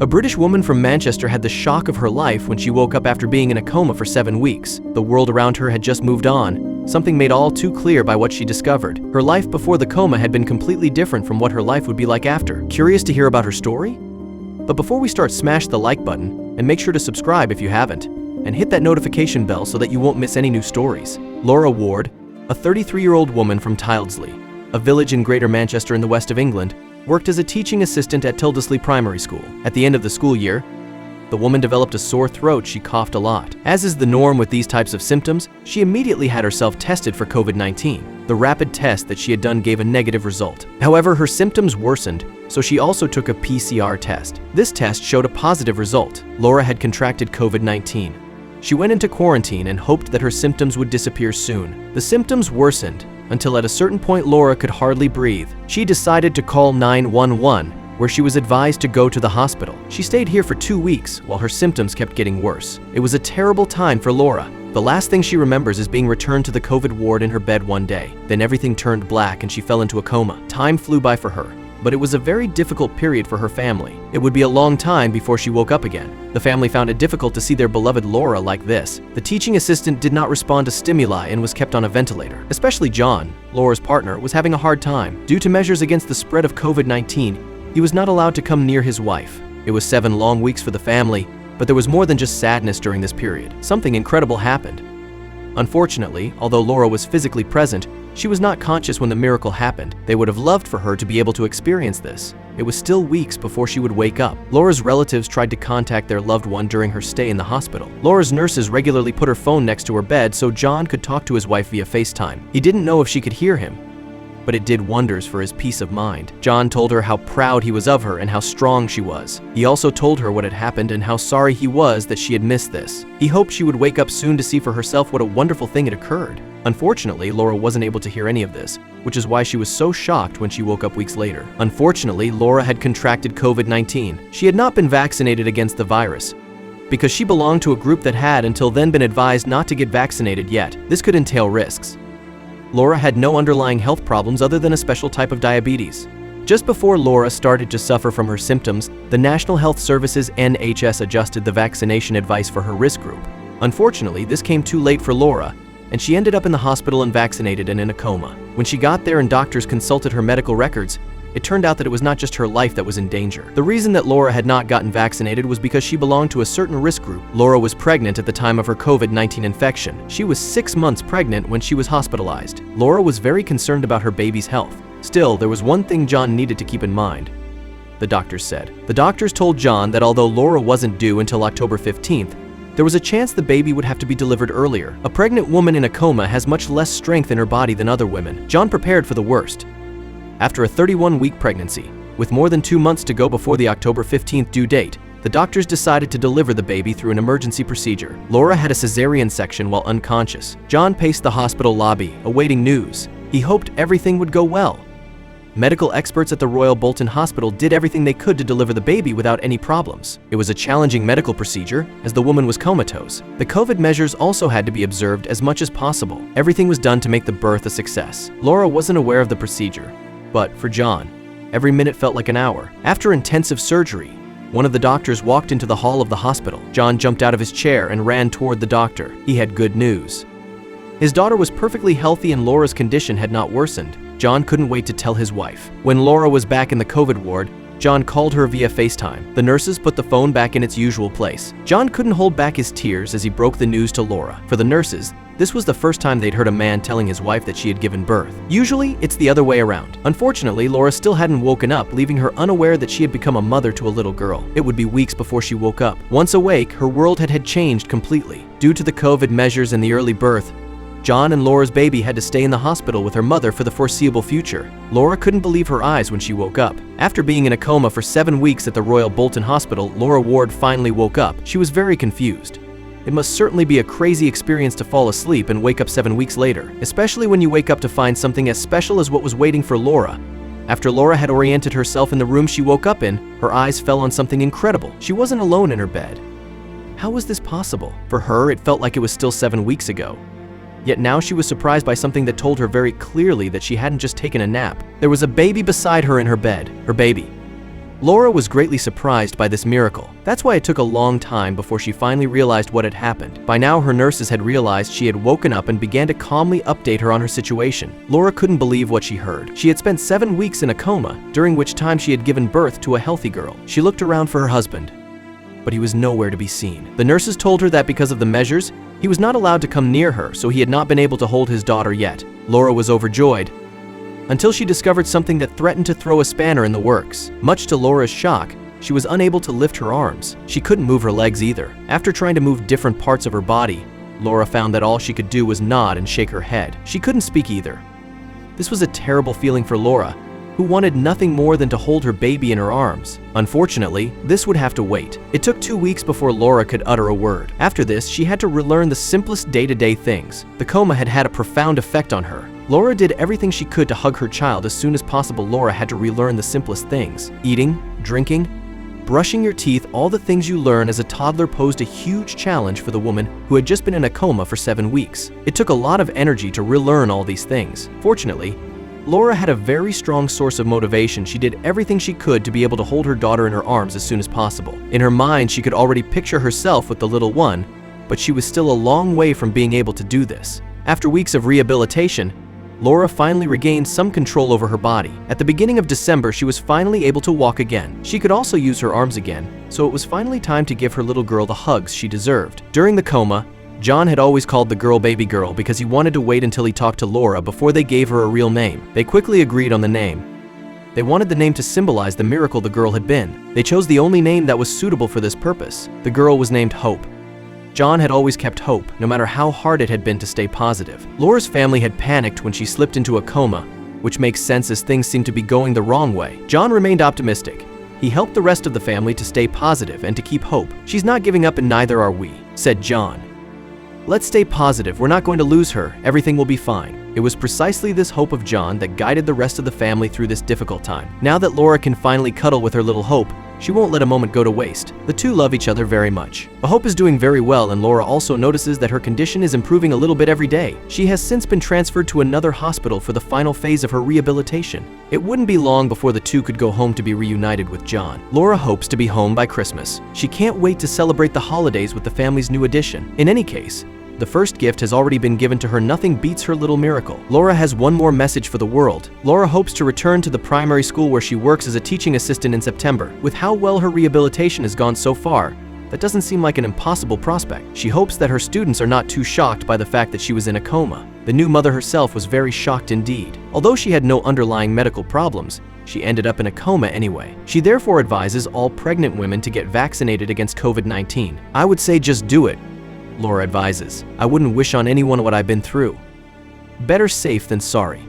A British woman from Manchester had the shock of her life when she woke up after being in a coma for 7 weeks. The world around her had just moved on, something made all too clear by what she discovered. Her life before the coma had been completely different from what her life would be like after. Curious to hear about her story? But before we start, smash the like button and make sure to subscribe if you haven't, and hit that notification bell so that you won't miss any new stories. Laura Ward, a 33-year-old woman from Tyldesley, a village in Greater Manchester in the west of England, worked as a teaching assistant at Tyldesley Primary School. At the end of the school year, the woman developed a sore throat. She coughed a lot. As is the norm with these types of symptoms, she immediately had herself tested for COVID-19. The rapid test that she had done gave a negative result. However, her symptoms worsened, so she also took a PCR test. This test showed a positive result. Laura had contracted COVID-19. She went into quarantine and hoped that her symptoms would disappear soon. The symptoms worsened until at a certain point Laura could hardly breathe. She decided to call 911, where she was advised to go to the hospital. She stayed here for 2 weeks while her symptoms kept getting worse. It was a terrible time for Laura. The last thing she remembers is being returned to the COVID ward in her bed one day. Then everything turned black and she fell into a coma. Time flew by for her, but it was a very difficult period for her family. It would be a long time before she woke up again. The family found it difficult to see their beloved Laura like this. The teaching assistant did not respond to stimuli and was kept on a ventilator. Especially John, Laura's partner, was having a hard time. Due to measures against the spread of COVID-19, he was not allowed to come near his wife. It was 7 long weeks for the family, but there was more than just sadness during this period. Something incredible happened. Unfortunately, although Laura was physically present, she was not conscious when the miracle happened. They would have loved for her to be able to experience this. It was still weeks before she would wake up. Laura's relatives tried to contact their loved one during her stay in the hospital. Laura's nurses regularly put her phone next to her bed so John could talk to his wife via FaceTime. He didn't know if she could hear him, but it did wonders for his peace of mind. John told her how proud he was of her and how strong she was. He also told her what had happened and how sorry he was that she had missed this. He hoped she would wake up soon to see for herself what a wonderful thing had occurred. Unfortunately, Laura wasn't able to hear any of this, which is why she was so shocked when she woke up weeks later. Unfortunately, Laura had contracted COVID-19. She had not been vaccinated against the virus, because she belonged to a group that had until then been advised not to get vaccinated yet. This could entail risks. Laura had no underlying health problems other than a special type of diabetes. Just before Laura started to suffer from her symptoms, the National Health Service's NHS adjusted the vaccination advice for her risk group. Unfortunately, this came too late for Laura, and she ended up in the hospital unvaccinated and in a coma. When she got there and doctors consulted her medical records, it turned out that it was not just her life that was in danger. The reason that Laura had not gotten vaccinated was because she belonged to a certain risk group. Laura was pregnant at the time of her COVID-19 infection. She was 6 months pregnant when she was hospitalized. Laura was very concerned about her baby's health. Still, there was one thing John needed to keep in mind. The doctors said. The doctors told John that although Laura wasn't due until October 15th, there was a chance the baby would have to be delivered earlier. A pregnant woman in a coma has much less strength in her body than other women. John prepared for the worst. After a 31-week pregnancy, with more than 2 months to go before the October 15th due date, the doctors decided to deliver the baby through an emergency procedure. Laura had a cesarean section while unconscious. John paced the hospital lobby, awaiting news. He hoped everything would go well. Medical experts at the Royal Bolton Hospital did everything they could to deliver the baby without any problems. It was a challenging medical procedure, as the woman was comatose. The COVID measures also had to be observed as much as possible. Everything was done to make the birth a success. Laura wasn't aware of the procedure, but for John, every minute felt like an hour. After intensive surgery, one of the doctors walked into the hall of the hospital. John jumped out of his chair and ran toward the doctor. He had good news. His daughter was perfectly healthy and Laura's condition had not worsened. John couldn't wait to tell his wife. When Laura was back in the COVID ward, John called her via FaceTime. The nurses put the phone back in its usual place. John couldn't hold back his tears as he broke the news to Laura. For the nurses, this was the first time they'd heard a man telling his wife that she had given birth. Usually, it's the other way around. Unfortunately, Laura still hadn't woken up, leaving her unaware that she had become a mother to a little girl. It would be weeks before she woke up. Once awake, her world had changed completely. Due to the COVID measures and the early birth, John and Laura's baby had to stay in the hospital with her mother for the foreseeable future. Laura couldn't believe her eyes when she woke up. After being in a coma for 7 weeks at the Royal Bolton Hospital, Laura Ward finally woke up. She was very confused. It must certainly be a crazy experience to fall asleep and wake up 7 weeks later, especially when you wake up to find something as special as what was waiting for Laura. After Laura had oriented herself in the room she woke up in, her eyes fell on something incredible. She wasn't alone in her bed. How was this possible? For her, it felt like it was still 7 weeks ago. Yet now she was surprised by something that told her very clearly that she hadn't just taken a nap. There was a baby beside her in her bed. Her baby. Laura was greatly surprised by this miracle. That's why it took a long time before she finally realized what had happened. By now, her nurses had realized she had woken up and began to calmly update her on her situation. Laura couldn't believe what she heard. She had spent 7 weeks in a coma, during which time she had given birth to a healthy girl. She looked around for her husband, but he was nowhere to be seen. The nurses told her that because of the measures, he was not allowed to come near her, so he had not been able to hold his daughter yet. Laura was overjoyed, until she discovered something that threatened to throw a spanner in the works. Much to Laura's shock, she was unable to lift her arms. She couldn't move her legs either. After trying to move different parts of her body, Laura found that all she could do was nod and shake her head. She couldn't speak either. This was a terrible feeling for Laura, who wanted nothing more than to hold her baby in her arms. Unfortunately, this would have to wait. It took 2 weeks before Laura could utter a word. After this, she had to relearn the simplest day-to-day things. The coma had had a profound effect on her. Laura did everything she could to hug her child. As soon as possible, Laura had to relearn the simplest things. Eating, drinking, brushing your teeth, all the things you learn as a toddler posed a huge challenge for the woman who had just been in a coma for 7 weeks. It took a lot of energy to relearn all these things. Fortunately, Laura had a very strong source of motivation. She did everything she could to be able to hold her daughter in her arms as soon as possible. In her mind, she could already picture herself with the little one, but she was still a long way from being able to do this. After weeks of rehabilitation, Laura finally regained some control over her body. At the beginning of December, she was finally able to walk again. She could also use her arms again, so it was finally time to give her little girl the hugs she deserved. During the coma, John had always called the girl baby girl because he wanted to wait until he talked to Laura before they gave her a real name. They quickly agreed on the name. They wanted the name to symbolize the miracle the girl had been. They chose the only name that was suitable for this purpose. The girl was named Hope. John had always kept hope, no matter how hard it had been to stay positive. Laura's family had panicked when she slipped into a coma, which makes sense as things seemed to be going the wrong way. John remained optimistic. He helped the rest of the family to stay positive and to keep hope. "She's not giving up and neither are we," said John. "Let's stay positive. We're not going to lose her. Everything will be fine." It was precisely this hope of John that guided the rest of the family through this difficult time. Now that Laura can finally cuddle with her little Hope, she won't let a moment go to waste. The two love each other very much. Hope is doing very well, and Laura also notices that her condition is improving a little bit every day. She has since been transferred to another hospital for the final phase of her rehabilitation. It wouldn't be long before the two could go home to be reunited with John. Laura hopes to be home by Christmas. She can't wait to celebrate the holidays with the family's new addition. In any case, the first gift has already been given to her. Nothing beats her little miracle. Laura has one more message for the world. Laura hopes to return to the primary school where she works as a teaching assistant in September. With how well her rehabilitation has gone so far, that doesn't seem like an impossible prospect. She hopes that her students are not too shocked by the fact that she was in a coma. The new mother herself was very shocked indeed. Although she had no underlying medical problems, she ended up in a coma anyway. She therefore advises all pregnant women to get vaccinated against COVID-19. "I would say just do it," Laura advises. "I wouldn't wish on anyone what I've been through. Better safe than sorry."